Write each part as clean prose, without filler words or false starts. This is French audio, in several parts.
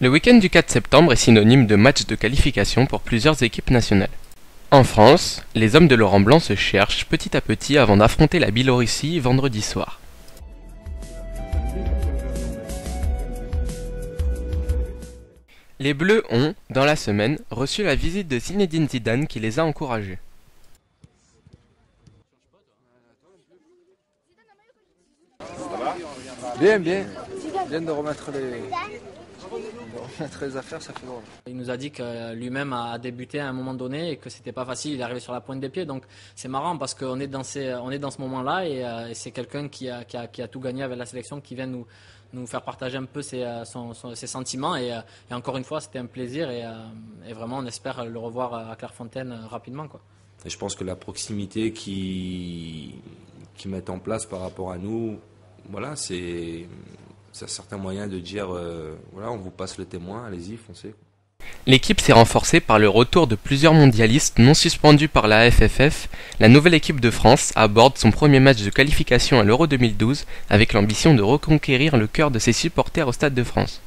Le week-end du 4 septembre est synonyme de match de qualification pour plusieurs équipes nationales. En France, les hommes de Laurent Blanc se cherchent petit à petit avant d'affronter la Biélorussie vendredi soir. Les Bleus ont, dans la semaine, reçu la visite de Zinedine Zidane qui les a encouragés. Bien. Bien de remettre les affaires, ça fait drôle. Il nous a dit que lui-même a débuté à un moment donné et que c'était pas facile, il est arrivé sur la pointe des pieds. Donc c'est marrant parce qu'on est dans ce moment-là et c'est quelqu'un qui a tout gagné avec la sélection qui vient nous faire partager un peu ses sentiments. Et encore une fois, c'était un plaisir et vraiment on espère le revoir à Clairefontaine rapidement, quoi. Et je pense que la proximité qu'ils mettent en place par rapport à nous, voilà, c'est un certain moyen de dire, voilà, on vous passe le témoin, allez-y, foncez. L'équipe s'est renforcée par le retour de plusieurs mondialistes non suspendus par la FFF. La nouvelle équipe de France aborde son premier match de qualification à l'Euro 2012 avec l'ambition de reconquérir le cœur de ses supporters au Stade de France.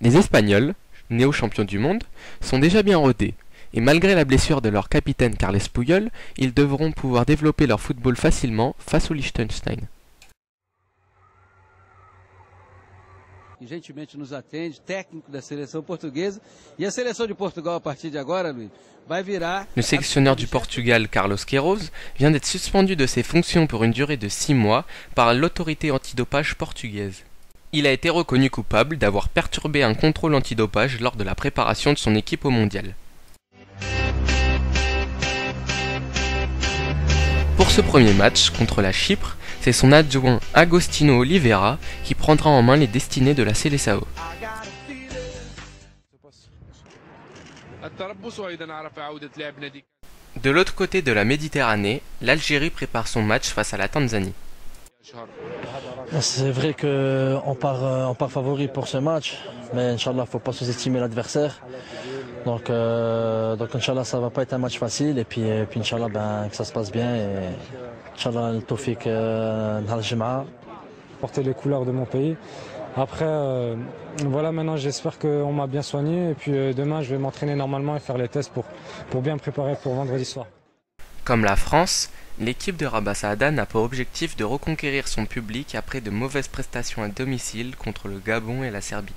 Les Espagnols, néo-champions du monde, sont déjà bien rodés. Et malgré la blessure de leur capitaine Carles Puyol, ils devront pouvoir développer leur football facilement face au Liechtenstein. Gentilmente nos attende, técnico da seleção portuguesa. E a seleção de Portugal, a partir de agora, Luiz, vai virar... Le sélectionneur du Portugal, Carlos Queiroz, vient d'être suspendu de ses fonctions pour une durée de 6 mois par l'autorité antidopage portugaise. Il a été reconnu coupable d'avoir perturbé un contrôle antidopage lors de la préparation de son équipe au mondial. Pour ce premier match contre la Chypre, c'est son adjoint Agostinho Oliveira qui prendra en main les destinées de la Seleção. De l'autre côté de la Méditerranée, l'Algérie prépare son match face à la Tanzanie. C'est vrai qu'on part favori pour ce match, mais Inch'Allah, il ne faut pas sous-estimer l'adversaire. Donc Inch'Allah, ça ne va pas être un match facile et puis Inch'Allah, que ça se passe bien et Inch'Allah, le tawfiq Nahar al-Jum'a. Porter les couleurs de mon pays. Après, voilà, maintenant j'espère qu'on m'a bien soigné et puis demain je vais m'entraîner normalement et faire les tests pour bien me préparer pour vendredi soir. Comme la France, l'équipe de Rabah Saadane a pour objectif de reconquérir son public après de mauvaises prestations à domicile contre le Gabon et la Serbie.